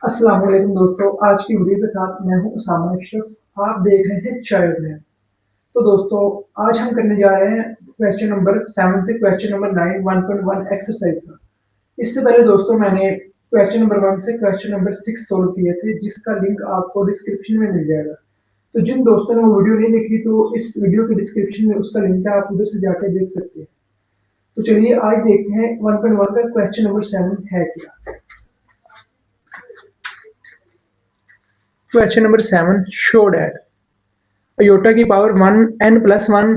अस्सलाम वालेकुम दोस्तों, आज की वीडियो के साथ मैं हूं उसामा अशरफ। आप देख रहे हैं चाय और नैन। तो दोस्तों, आज हम करने जा रहे हैं क्वेश्चन नंबर 7 से क्वेश्चन नंबर 9 1.1 एक्सरसाइज का। इससे पहले दोस्तों मैंने क्वेश्चन नंबर 1 से क्वेश्चन नंबर 6 सोल्व किए थे, जिसका लिंक आपको डिस्क्रिप्शन में मिल जाएगा। तो जिन दोस्तों ने वो वीडियो नहीं देखी तो इस वीडियो के डिस्क्रिप्शन में उसका लिंक है, आप उधर से जाकर देख सकते हैं। तो चलिए आज देखते हैं 1.1 का क्वेश्चन नंबर 7 है क्या। Question number 7, show that iota की पावर 1 n प्लस 1,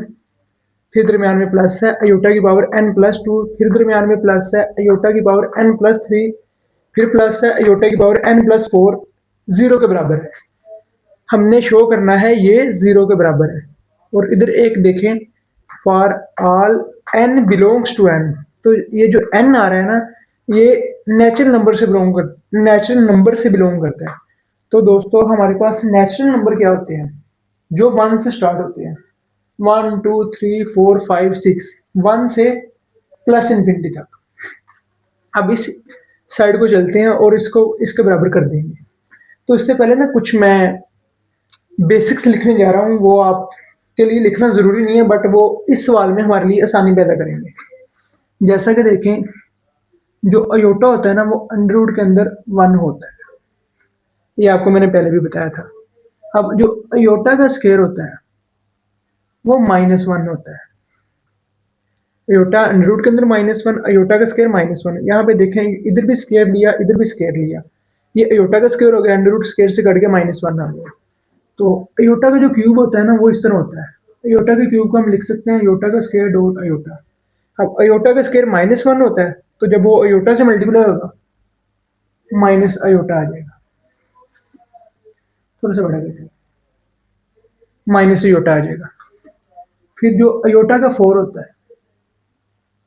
फिर दरमियान में प्लस है अयोटा की पावर n प्लस 2, फिर दरमियान में प्लस है अयोटा की पावर n प्लस 3, फिर प्लस है अयोटा की पावर n प्लस 4 जीरो के बराबर है। हमने शो करना है ये जीरो के बराबर है। और इधर एक देखें, for all n belongs to n, तो ये जो n आ रहा है ना, ये नेचुरल नंबर से बिलोंग करता है। तो दोस्तों हमारे पास नेचुरल नंबर क्या होते हैं जो 1 से स्टार्ट होते हैं? 1 2 3 4 5 6, 1 से प्लस इंफिनिटी तक। अब इस साइड को चलते हैं और इसको इसके बराबर कर देंगे। तो इससे पहले ना कुछ मैं बेसिक्स लिखने जा रहा हूँ, वो आपके लिए लिखना जरूरी नहीं है, बट वो इस सवाल में हमारे लिए आसानी पैदा करेंगे। जैसा कि देखें, जो अयोटा होता है ना, वो अंडर रूट के अंदर 1 होता है। ये आपको मैंने पहले भी बताया था। अब जो अयोटा का स्क्वायर होता है वो -1 होता है। अयोटा अंडर रूट के अंदर -1, अयोटा का स्क्वायर -1। यहाँ पे देखें, इधर भी स्क्वायर लिया, इधर भी स्क्वायर लिया। ये अयोटा का स्क्वायर हो गया, अंडर रूट स्क्वायर से कट के -1 आ गया। तो अयोटा का जो क्यूब होता है ना, वो इस तरह होता है। अयोटा के क्यूब को हम लिख सकते हैं अयोटा का स्क्वायर डॉट अयोटा। अब अयोटा का स्क्वायर -1 होता है, तो जब वो अयोटा से मल्टीप्लाई होगा माइनस अयोटा आ जाएगा। थोड़ा सा बड़ा करते हैं, माइनस अयोटा आ जाएगा। फिर जो अयोटा का 4 होता है,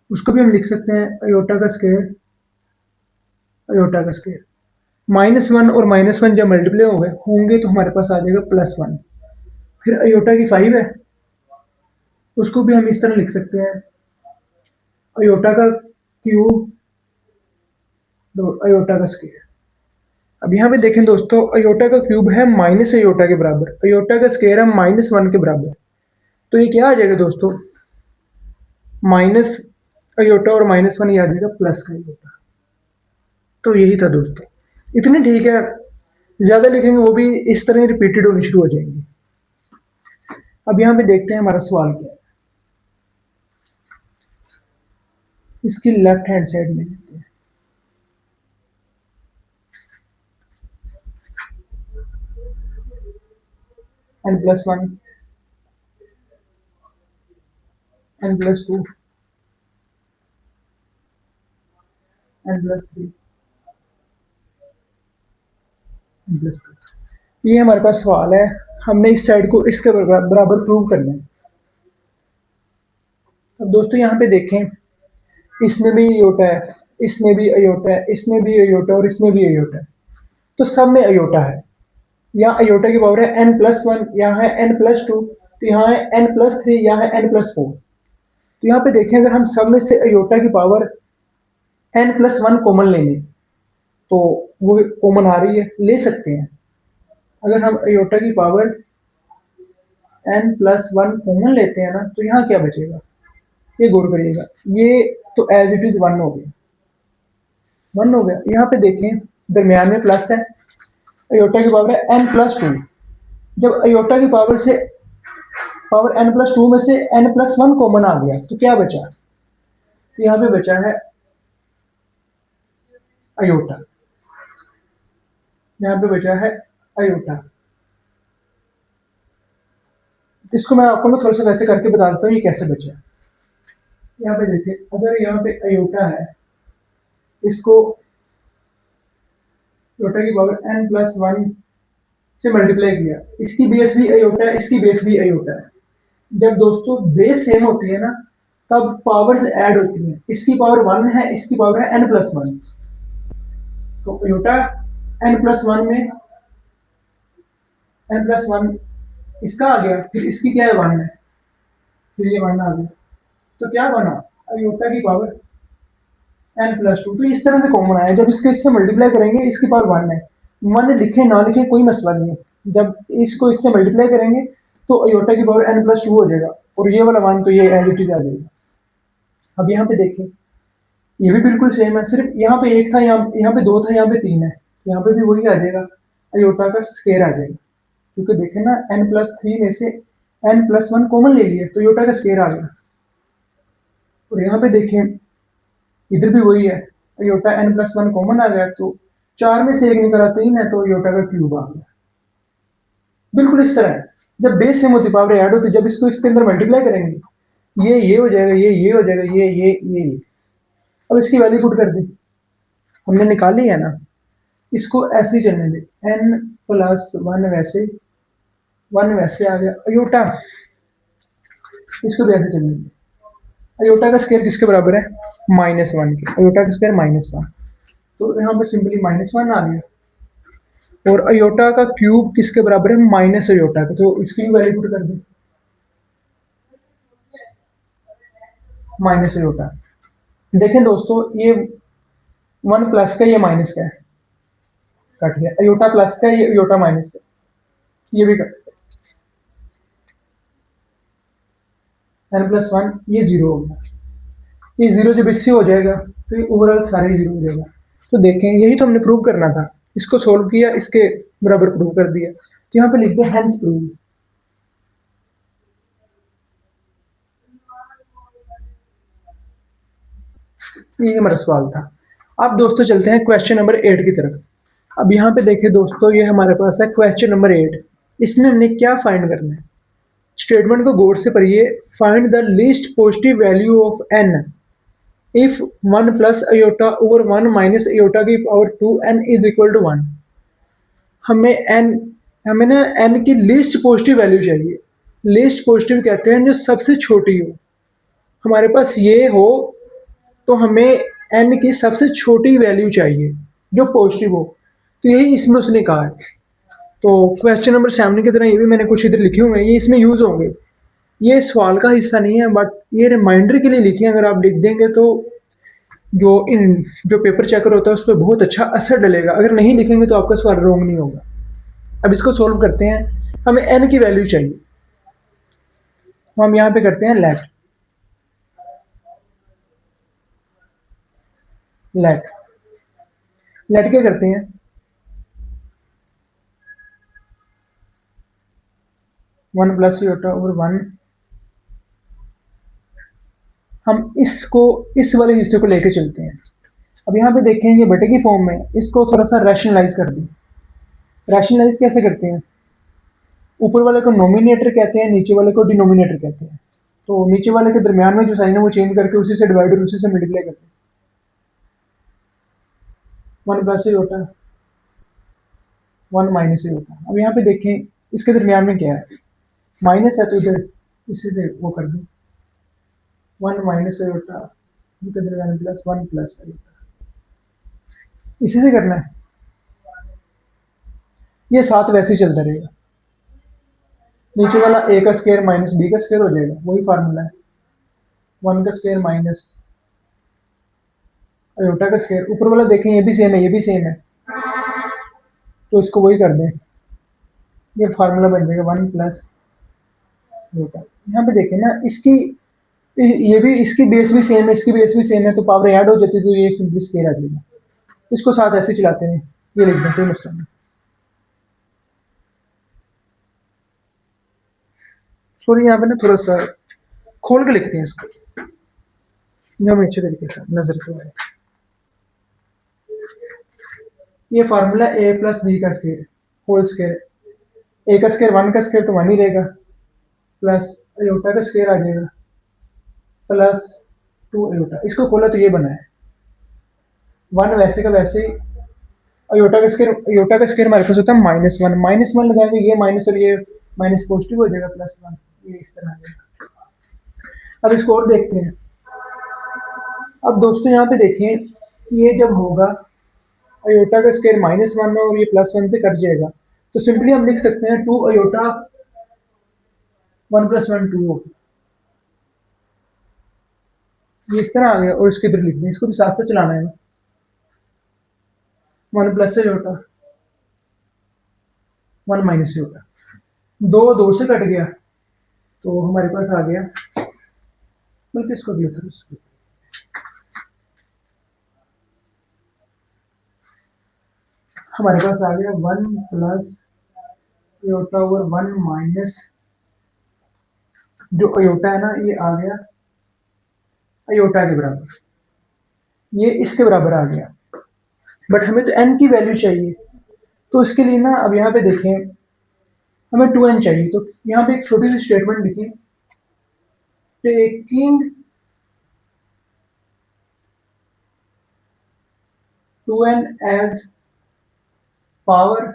उसको भी हम लिख सकते हैं अयोटा का स्क्वायर अयोटा का स्क्वायर। -1 और -1 जब मल्टीप्लाई हो गए होंगे तो हमारे पास आ जाएगा +1। फिर अयोटा की 5 है, उसको भी हम इस तरह लिख सकते हैं अयोटा का क्यूब अयोटा का स्क्वायर। अब यहाँ पे देखें दोस्तों, अयोटा का क्यूब है माइनस अयोटा के बराबर, अयोटा का स्क्वायर है -1 के बराबर। तो ये क्या आ जाएगा दोस्तों, माइनस अयोटा और -1 ये आ जाएगा प्लस का अयोटा। तो यही था दोस्तों, इतनी ठीक है। ज्यादा लिखेंगे वो भी इस तरह रिपीटेड होनी शुरू हो जाएंगे। अब यहाँ पे देखते हैं हमारा सवाल क्या है। इसकी लेफ्ट हैंड साइड में लेते हैं। n+1, n+2, n+3, n+2। ये हमारे पास सवाल है, हमने इस साइड को इसके बराबर प्रूव करना है। अब दोस्तों यहाँ पे देखें, इसमें भी अयोटा है, इसमें भी अयोटा है, इसमें भी अयोटा और इसमें भी अयोटा है। तो सब में अयोटा है। यहाँ अयोटा की पावर है n+1, यहाँ है n+2, तो यहाँ है n+3, यहाँ है n+4। तो यहाँ पे देखें, अगर हम सब में से अयोटा की पावर n+1 कॉमन लेंगे तो वो कॉमन आ रही है, ले सकते हैं। अगर हम अयोटा की पावर n+1 कॉमन लेते हैं ना, तो यहाँ क्या बचेगा, ये गौर करिएगा। ये तो एज इट इज 1 हो गया, 1 हो गया। यहाँ पे देखें, दरमियान में प्लस है, अयोटा की पावर है n+2। जब अयोटा की पावर से पावर n+2 में से n+1 कॉमन आ गया तो क्या बचा, तो यहाँ पे बचा है अयोटा, यहाँ पे बचा है अयोटा। इसको मैं आपको ना थोड़ा सा वैसे करके बता देता हूँ ये कैसे बचा। यहाँ पे देखिए, अगर यहाँ पे अयोटा है, इसको अयोटा की पावर n+1 से मल्टीप्लाई किया, इसकी बेस भी अयोटा है, इसकी बेस भी अयोटा है। जब दोस्तों बेस सेम होती है ना, तब पावर्स ऐड होती हैं। इसकी पावर 1 है, इसकी पावर है n+1। तो अयोटा n+1 में n+1 इसका आ गया, फिर इसकी क्या है 1 है, फिर ये 1 आ गया। तो क्या बना, अयोटा की पावर n+2। तो इस तरह से कॉमन आया, जब इसके इससे मल्टीप्लाई करेंगे इसकी पावर 1 है, वन लिखे ना लिखे कोई मसला नहीं है, जब इसको इससे मल्टीप्लाई करेंगे तो अयोटा की पावर n प्लस टू हो जाएगा, और ये वाला वन तो ये एज इट इज आ जाएगा। अब यहाँ पे देखें, ये भी बिल्कुल सेम है, सिर्फ यहाँ पे एक था, यहाँ पे दो था, यहाँ पे तीन है, यहाँ पे भी वही आ जाएगा, अयोटा का स्केयर आ जाएगा, क्योंकि देखें ना n प्लस थ्री में से n प्लस वन कॉमन ले लिया तो अयोटा का स्केयर आ गया। और यहाँ पे देखें, इधर भी वही है, iota n plus one common आ गया, तो चार में से एक निकला तीन है, तो अयोटा का क्यूब आ गया। बिल्कुल इस तरह है, जब बेस सेम होती पावर ऐड होती, जब इसको इसके अंदर मल्टीप्लाई करेंगे ये हो जाएगा, ये हो जाएगा, ये। अब इसकी वैल्यू पुट कर दी, हमने निकाली है ना, इसको ऐसे ही चलने दे, n प्लस वन वैसे आ गया, अयोटा इसको भी ऐसे चलने दे। अयोटा का स्केयर किसके बराबर है? माइनस वन के, अयोटा का स्केयर माइनस वन, तो यहाँ पे सिंपली माइनस वन आ गया। और अयोटा का क्यूब किसके बराबर है? माइनस अयोटा का, तो इसकी भी वैल्यू पुट कर दे, माइनस अयोटा। देखें दोस्तों, ये वन प्लस का, ये माइनस का है, कट गया, अयोटा प्लस का, ये अयोटा माइनस का, ये भी कट गया, n प्लस वन, ये जीरो हो गया, ये जीरो जब इससे हो जाएगा तो ये ओवरऑल सारे जीरो हो जाएगा। तो देखें, यही तो हमने प्रूव करना था, इसको सोल्व किया, इसके बराबर प्रूव कर दिया, तो यहाँ पे लिख दे हेंस प्रूव। ये हमारा सवाल था। अब दोस्तों चलते हैं क्वेश्चन नंबर 8 की तरफ। अब यहाँ पे देखिए दोस्तों, ये हमारे पास है क्वेश्चन नंबर 8। इसमें हमने क्या फाइंड करना है? स्टेटमेंट को गौर से पढ़िए। Find the least positive value of n if one plus iota over one minus iota की power two n is equal to one. हमें ना n की लीस्ट पॉजिटिव वैल्यू चाहिए। लीस्ट पॉजिटिव कहते हैं जो सबसे छोटी हो। हमारे पास ये हो तो हमें n की सबसे छोटी वैल्यू चाहिए जो पॉजिटिव हो, तो यही इसमें उसने कहा है। तो क्वेश्चन नंबर 7 की तरह ये भी मैंने कुछ इधर लिखे हुए हैं, ये इसमें यूज होंगे। ये सवाल का हिस्सा नहीं है, बट ये रिमाइंडर के लिए लिखे, अगर आप लिख देंगे तो जो पेपर चेकर होता है उस पर बहुत अच्छा असर डलेगा। अगर नहीं लिखेंगे तो आपका सवाल रॉन्ग नहीं होगा। अब इसको सोल्व करते हैं। हमें n की वैल्यू चाहिए, तो हम यहाँ पे करते हैं लेट लेट लेट क्या करते हैं? One plus Yotta over one. हम इसको इस वाले हिस्से को लेके चलते हैं। अब यहाँ पे देखें, ये बटे की फॉर्म में, इसको थोड़ा सा रैशनलाइज कर दें। रैशनलाइज कैसे करते हैं? ऊपर वाले को नोमिनेटर कहते हैं, नीचे वाले को डिनोमिनेटर कहते हैं। तो नीचे वाले के दरमियान में जो साइन है वो चेंज करके उसी से डिवाइड और उसी से मल्टीप्लाई करते हैं। वन प्लस ही होता है, वन माइनस ही होता है। अब यहाँ पे देखें, इसके दरमियान में क्या है? माइनस है, तो इधर इसी से वो कर दें, वन माइनस ही होता है, इनके दरमियान में प्लस, वन प्लस ही होता है, इसी से करना है। ये साथ वैसे ही चलता रहेगा। नीचे वाला ए का स्क्वायर माइनस बी का स्क्वायर हो जाएगा, वही फार्मूला है। वन का स्क्वायर माइनस अयोटा का स्क्वायर, ऊपर वाला देखें ये भी सेम है, ये भी सेम है, तो इसको वही कर दें, ये फार्मूला बन जाएगा वन प्लस अयोटा। यहाँ पे देखें ना, इसकी ये भी, इसकी बेस भी सेम है, इसकी बेस भी सेम है, तो पावर ऐड हो जाती है, तो ये सिंपली स्क्वायर आ जाएगा। इसको साथ ऐसे चलाते हैं, ये लिख दें, कोई मसला नहीं। सॉरी, यहाँ पे ना थोड़ा सा खोल के लिखते हैं इसको, जो हमें अच्छे तरीके से नजर से आए। ये फार्मूला ए प्लस बी का स्क्वायर होल स्क्वायर, ए का स्क्वायर वन का स्क्वायर तो वन ही रहेगा, प्लस अयोटा का स्क्वायर आ जाएगा, प्लस टू अयोटा। इसको खोला तो ये बना है, वन वैसे का वैसे ही, अयोटा का स्क्वायर हमारे पास होता है माइनस वन, माइनस वन लगाएंगे, ये माइनस और ये माइनस पॉजिटिव हो जाएगा, प्लस वन, ये इस तरह आ जाएगा। अब इसको और देखते हैं। अब दोस्तों यहाँ पे देखें, ये जब होगा अयोटा का स्क्वायर माइनस वन और ये प्लस वन से कट जाएगा, तो सिंपली हम लिख सकते हैं to aorta one plus one two हो, ये इस तरह आ गया। और इसके इधर लिख दें, इसको भी साथ साथ चलाना है, one plus aorta 1 minus aorta, 2 से कट गया तो हमारे पास आ गया, बल्कि इसको भी हमारे पास आ गया 1 प्लस अयोटा ओवर 1 माइनस, जो अयोटा है ना ये आ गया अयोटा के बराबर, ये इसके बराबर आ गया। बट हमें तो n की वैल्यू चाहिए, तो इसके लिए ना अब यहाँ पे देखें, हमें 2n चाहिए, तो यहाँ पे एक छोटी सी स्टेटमेंट लिखी, taking 2n as power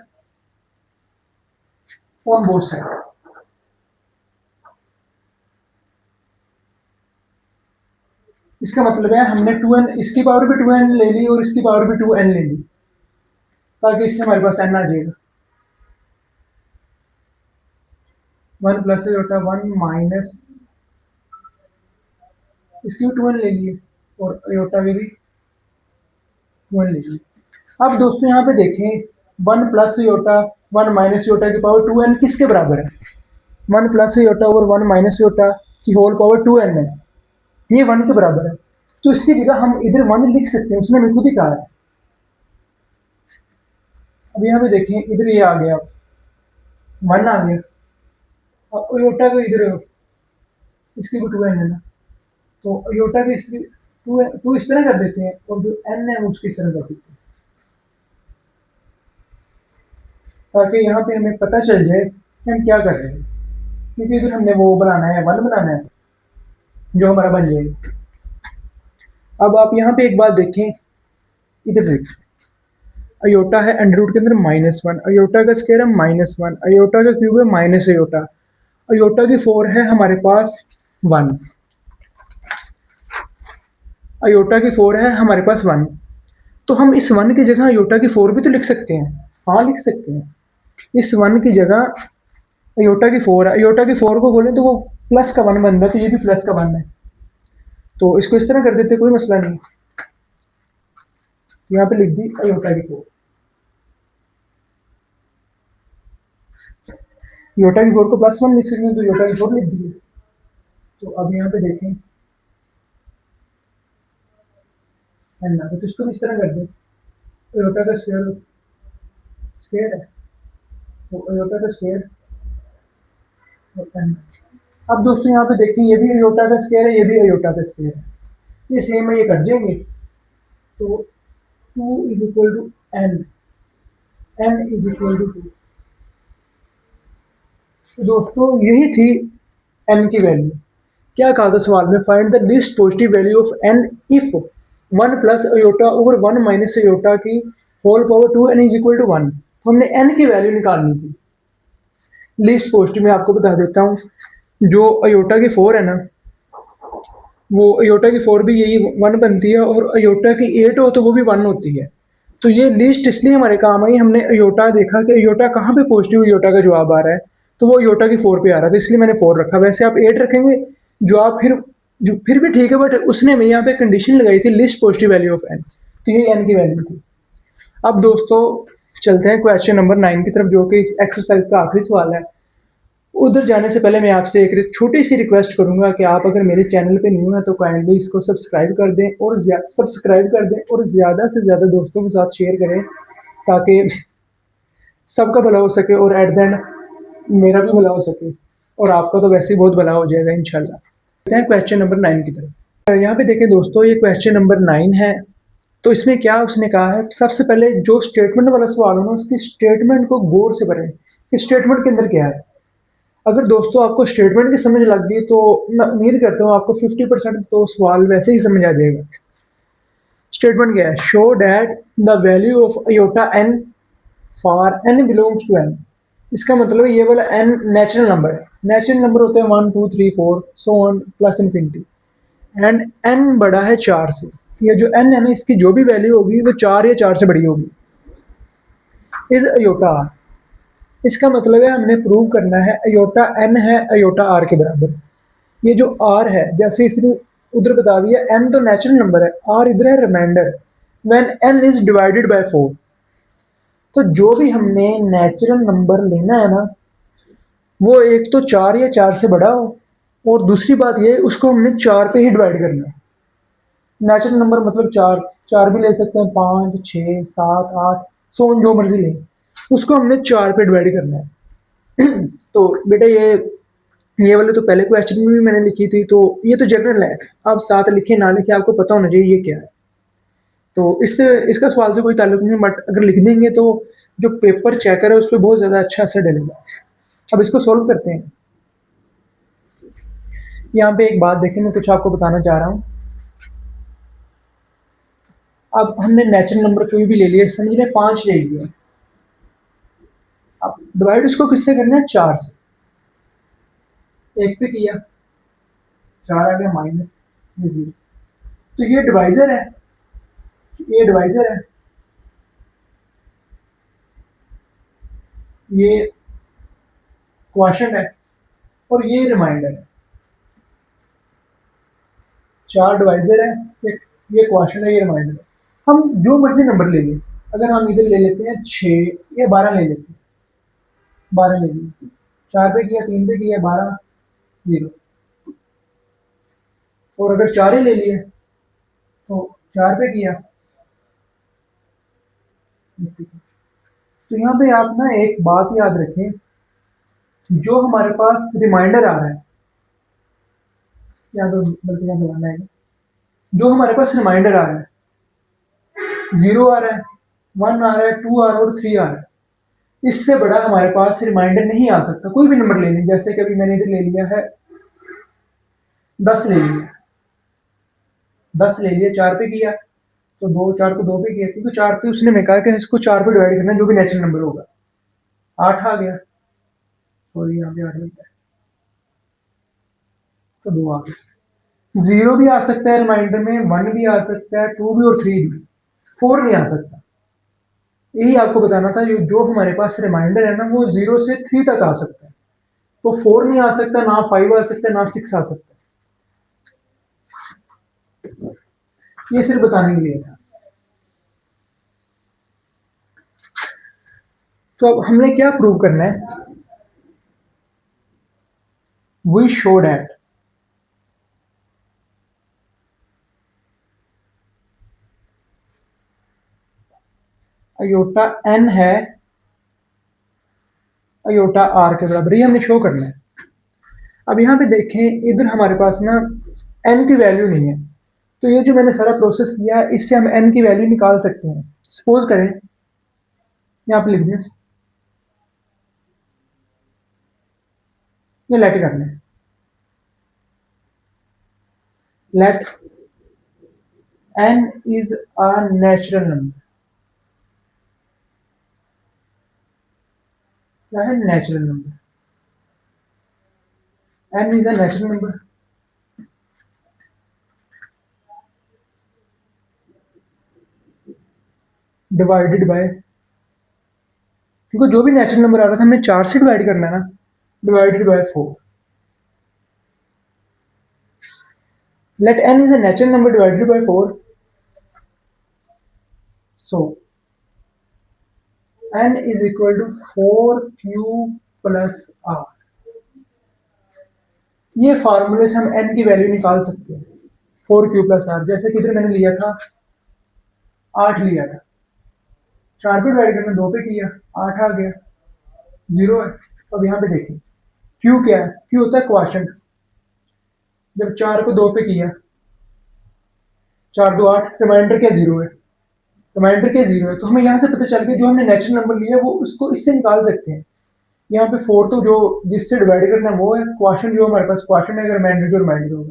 on both side. इसका मतलब है हमने 2n, इसकी पावर भी 2n ले ली और इसकी पावर भी 2n ले ली, ताकि इससे हमारे पास n आ जाएगा। 1 प्लस अयोटा 1 माइनस, इसकी भी 2n ले लिए और अयोटा की भी 2n ले लिए। अब दोस्तों यहाँ पे देखें, 1 प्लस अयोटा 1 माइनस अयोटा की पावर 2n किसके बराबर है? 1 प्लस अयोटा और 1 माइनस अयोटा की होल पावर 2n है, ये 1 के बराबर है। तो इसकी जगह हम इधर 1 लिख सकते हैं, उसने हमें खुद ही कहा है। अब यहाँ पे देखें, इधर ये आ गया 1 आ गया, अब अयोटा को इधर, इसकी भी 2n है ना, तो अयोटा की इसकी 2 इस तरह कर देते हैं और जो n है वो उसकी तरह कर देते हैं, ताकि यहाँ पे हमें पता चल जाए कि हम क्या कर रहे हैं। क्योंकि इधर हमने वो बनाना है, 1 बनाना है, जो हमारा बन जाएगा। अब आप यहाँ पे एक बात देखें, इधर देखें, अयोटा है अंडर रूट के अंदर -1, अयोटा का स्क्वायर है -1, अयोटा का क्यूब है माइनस अयोटा, अयोटा की 4 है हमारे पास 1, अयोटा की 4 है हमारे पास 1। तो हम इस 1 की जगह अयोटा की 4 भी तो लिख सकते हैं, हाँ लिख सकते हैं। इस 1 की जगह अयोटा की 4 है, अयोटा की 4 को बोले तो वो प्लस का 1 बन रहा है, तो ये भी प्लस का 1 है, तो इसको इस तरह कर देते, कोई मसला नहीं। यहाँ पे लिख दी अयोटा की 4, अयोटा की 4 को +1 लिख सकते हैं, तो अयोटा की 4 लिख दी। तो अब यहाँ पे देखें है ना, तो इसको भी इस तरह कर दें, अयोटा का स्क्वायर स्क्वायर है, तो अयोटा का स्क्वायर होता है। अब दोस्तों यहाँ पे देखिए, ये भी अयोटा का स्क्वायर है, ये भी अयोटा का स्क्वायर है, ये सेम है, ये कट जाएंगे, तो 2 is equal to n, n is equal to 2। तो दोस्तों यही थी n की वैल्यू। क्या कहा था सवाल में? Find the least positive value of n if 1 plus iota over 1 minus iota की whole power 2n is equal to 1। तो हमने n की वैल्यू निकालनी थी। लीस्ट पॉजिटिव में आपको बता देता हूँ, जो अयोटा की 4 है ना, वो अयोटा की 4 भी यही 1 बनती है, और अयोटा की 8 हो तो वो भी 1 होती है। तो ये लिस्ट इसलिए हमारे काम आई, हमने अयोटा देखा कि अयोटा कहाँ पे पॉजिटिव अयोटा का जवाब आ रहा है, तो वो अयोटा की 4 पे आ रहा था, इसलिए मैंने 4 रखा। वैसे आप 8 रखेंगे जवाब फिर भी ठीक है, बट उसने मैं यहाँ पे कंडीशन लगाई थी least positive value of n, तो ये n की वैल्यू थी। अब दोस्तों चलते हैं क्वेश्चन नंबर 9 की तरफ, जो कि इस एक्सरसाइज का आखिरी सवाल है। उधर जाने से पहले मैं आपसे एक छोटी सी रिक्वेस्ट करूंगा कि आप अगर मेरे चैनल पे न्यू हैं तो काइंडली इसको सब्सक्राइब कर दें, और ज़्यादा से ज़्यादा दोस्तों के साथ शेयर करें, ताकि सबका भला हो सके और एट द एंड मेरा भी भला हो सके, और आपका तो वैसे ही बहुत भला हो जाएगा इंशाल्लाह। क्वेश्चन नंबर 9 की तरफ। यहाँ पे देखें दोस्तों, ये क्वेश्चन नंबर 9 है। तो इसमें क्या उसने कहा है, सबसे पहले जो स्टेटमेंट वाला सवाल हो ना, उसकी स्टेटमेंट को गौर से पढ़ें कि स्टेटमेंट के अंदर क्या है। अगर दोस्तों आपको स्टेटमेंट की समझ लग गई तो मैं उम्मीद करता हूँ आपको 50% तो सवाल वैसे ही समझ आ जाएगा। स्टेटमेंट क्या है? Show that the value of iota n for n belongs to n। इसका मतलब ये वाला n नेचुरल नंबर है। नेचुरल नंबर होते हैं 1 2 3 4 so on plus infinity, and n बड़ा है 4 से। ये जो n है ना, इसकी जो भी वैल्यू होगी वो 4 या 4 से बड़ी होगी। इज अयोटा, इसका मतलब है हमने प्रूव करना है अयोटा n है अयोटा r के बराबर। ये जो r है, जैसे इसने उधर बता दिया, n तो नेचुरल नंबर है, r इधर है remainder, when n is divided by 4। तो जो भी हमने नेचुरल नंबर लेना है ना, वो एक तो 4 या 4 से बड़ा हो, और दूसरी बात ये उसको हमने 4 पे ही डिवाइड करना है। नेचुरल नंबर मतलब 4, 4 भी ले सकते हैं, 5, 6, 7, 8, सो जो मर्जी लें, उसको हमने 4 पे डिवाइड करना है। तो बेटा ये वाले तो पहले क्वेश्चन में भी मैंने लिखी थी, तो ये तो जनरल है। आप साथ लिखे ना लिखे आपको पता होना चाहिए ये क्या है। तो इससे इसका सवाल से कोई ताल्लुक नहीं, बट अगर लिख देंगे तो जो पेपर चेकर है उस पर बहुत ज़्यादा अच्छा असर डलेगा। अब इसको सोल्व करते हैं। यहाँ पे एक बात देखिए, मैं कुछ आपको बताना चाह रहा हूँ। अब हमने नेचुरल नंबर कोई भी ले लिया, समझ रहे 5 ले लिया। अब डिवाइड इसको किससे करना है? 4 से। एक पे किया, 4 आ गया माइनस, ये 0। तो ये डिवाइजर है, ये डिवाइजर है, ये क्वोशिएंट है, और ये रिमाइंडर है। 4 डिवाइजर है, ये क्वोशिएंट है, ये रिमाइंडर है। हम जो मर्जी नंबर ले लें, अगर हम इधर ले लेते हैं 6 या 12 ले लेते हैं, 12 ले लिए, 4 पे किया, 3 पे किया, 12, 0। और अगर 4 ही ले लिए तो 4 पे किया। तो यहाँ पे आप ना एक बात याद रखें, जो हमारे पास रिमाइंडर आ रहा है, या तो बल्कि यहाँ बनाना है, जो हमारे पास रिमाइंडर आ रहा है, 0 आ रहा है, 1 आ रहा है, 2 आ रहा है और 3 आ रहा है, इससे बड़ा हमारे पास रिमाइंडर नहीं आ सकता। कोई भी नंबर ले लें, जैसे कि अभी मैंने इधर ले लिया है 10 ले लिया, 10 ले लिया, 4 पे किया, तो 2, 4 को 2 पे किया, क्योंकि 4 पे उसने मैं कहा कि इसको 4 पे डिवाइड करना है, जो भी नेचुरल नंबर होगा। 8 आ गया, और यहाँ पे 8 मिलता है, तो 2 आ गया। 0 भी आ सकता है रिमाइंडर में, 1 भी आ सकता है, 2 भी और 3 भी, 4 नहीं आ सकता। यही आपको बताना था, जो हमारे पास रिमाइंडर है ना, वो 0 से 3 तक आ सकता है। तो 4 नहीं आ सकता, ना 5 आ सकता, ना 6 आ सकता। ये सिर्फ बताने के लिए था। तो अब हमने क्या प्रूव करना है? We show that iota n है अयोटा आर के बराबर, ये हमने शो करना है। अब यहाँ पे देखें, इधर हमारे पास ना एन की वैल्यू नहीं है, तो ये जो मैंने सारा प्रोसेस किया है, इससे हम एन की वैल्यू निकाल सकते हैं। सपोज करें, यहाँ पे लिख दें, ये लेट करना है, let n is a natural number. क्या है? Natural number. N is a natural number divided by, क्योंकि जो भी नेचुरल नंबर आ रहा था हमने 4 से डिवाइड करना है ना, divided by 4। Let n is a natural number divided by 4, सो n is equal to 4q plus r। ये फार्मूले से हम n की वैल्यू निकाल सकते हैं, 4q प्लस r। जैसे कि इधर मैंने लिया था 8 लिया था, 4 पे डिवाइड करना, 2 पे किया, 8 आ गया, 0 है। तो अब यहाँ पे देखिए q क्या है? q होता है क्वोशिएंट। जब 4 को 2 पे किया, 4 2 8, रिमाइंडर क्या? 0 है, रिमाइंडर क्या? 0 है। तो हमें यहाँ से पता चल गया जो हमने नेचुरल नंबर लिया वो उसको इससे निकाल सकते हैं। यहाँ पे 4 तो जो जिससे डिवाइड करना है वो है, क्वोशिएंट जो हमारे पास क्वोशिएंट है, अगर रिमाइंडर जो रिमाइंडर होगा।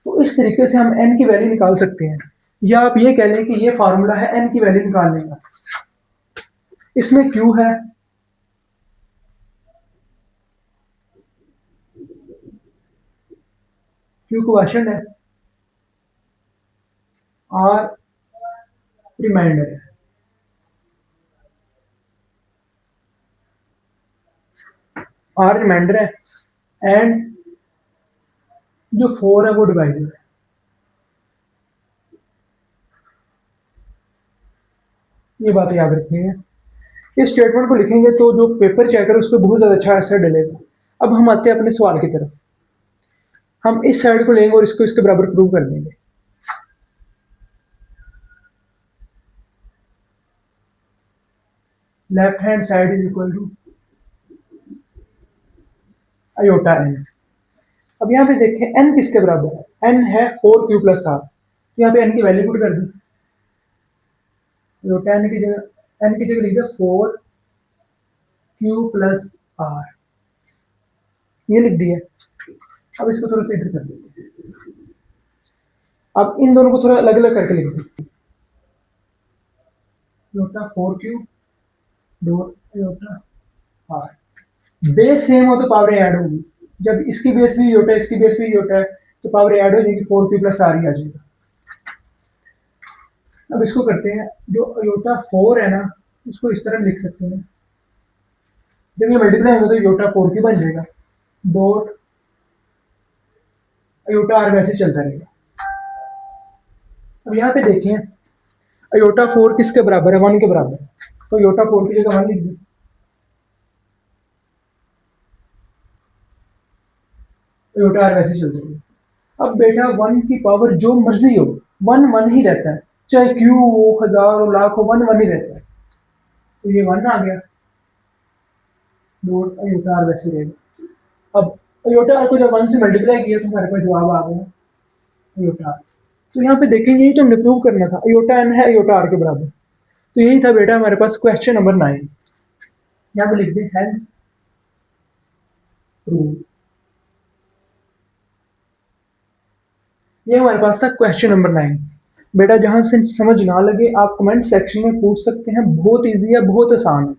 तो इस तरीके से हम n की वैल्यू निकाल सकते हैं, या आप ये कह लें कि ये फार्मूला है n की वैल्यू निकालने का। इसमें q है, q क्वेश्चन है, r रिमाइंडर है। r रिमाइंडर है, एंड जो 4 है वो डिवाइडर है। ये बात याद रखिएगा। इस स्टेटमेंट को लिखेंगे तो जो पेपर चेकर उस पर बहुत ज़्यादा अच्छा असर डलेगा। अब हम आते हैं अपने सवाल की तरफ। हम इस साइड को लेंगे और इसको इसके बराबर प्रूव कर देंगे। Left hand side is equal to iota n. अब यहाँ पे देखें एन किसके बराबर है, एन है 4q प्लस आर। तो यहाँ पे एन की वैल्यू पुट कर दी, आयोटा एन की जगह लिख दिया 4q प्लस आर, ये लिख दिया। अब इसको थोड़ा सा इधर कर देंगे। अब इन दोनों को थोड़ा अलग अलग करके लिख दें, iota 4q dot iota r. Base same हो तो पावर ऐड होगी, जब इसकी बेस भी आयोटा इसकी बेस भी आयोटा है तो पावर ऐड हो जाएगी, 4q प्लस आर ही आ जाएगा। अब इसको करते हैं, जो आयोटा 4 है ना इसको इस तरह लिख सकते हैं, जब ये मल्टीप्लाई होगा तो आयोटा 4q बन जाएगा, डॉट आयोटा आर वैसे चलता रहेगा। अब यहाँ पे देखें आयोटा 4 किसके बराबर है, 1 के बराबर है, तो आयोटा 4 की जगह 1 लिख दें। आयोटा आर वैसे चलता रहेगा। अब बेटा 1 की पावर जो मर्जी हो, 1 ही रहता है, चाहे क्यू हो, हजार हो, लाख हो, 1 ही रहता है। तो ये 1 आ गया, डॉट आयोटा आर वैसे रहेगा। अब आयोटा आर को जब 1 से मल्टीप्लाई किया तो हमारे पास जवाब आ गया आयोटा आर। तो यहाँ पे देखेंगे यही तो हमने प्रूव करना था, आयोटा एन है आयोटा आर के बराबर। तो यही था बेटा हमारे पास क्वेश्चन नंबर 9। यहाँ पे लिख दें हेंस प्रूव। ये हमारे पास था क्वेश्चन नंबर 9। बेटा जहां से समझ ना लगे आप कमेंट सेक्शन में पूछ सकते हैं, बहुत इजी है, बहुत आसान है।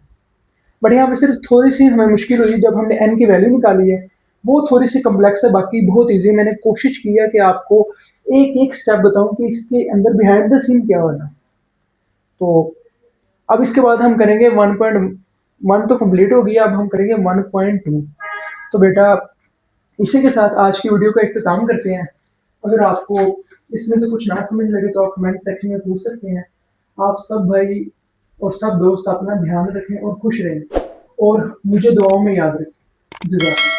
बट यहाँ पे सिर्फ थोड़ी सी हमें मुश्किल हुई जब हमने एन की वैल्यू निकाली है, वो थोड़ी सी कम्प्लेक्स है, बाकी बहुत इजी है। मैंने कोशिश की है कि आपको एक एक स्टेप बताऊं कि इसके अंदर बिहाइंड द सीन क्या होना। तो अब इसके बाद हम करेंगे 1.1 तो कंप्लीट हो गया, अब हम करेंगे 1.2। तो बेटा इसी के साथ आज की वीडियो का इख्तिताम करते हैं। अगर आपको इसमें से कुछ ना समझ लगे तो आप कमेंट सेक्शन में पूछ सकते हैं। आप सब भाई और सब दोस्त अपना ध्यान रखें और खुश रहें और मुझे दुआओं में याद रखें। जज़ाकल्लाह।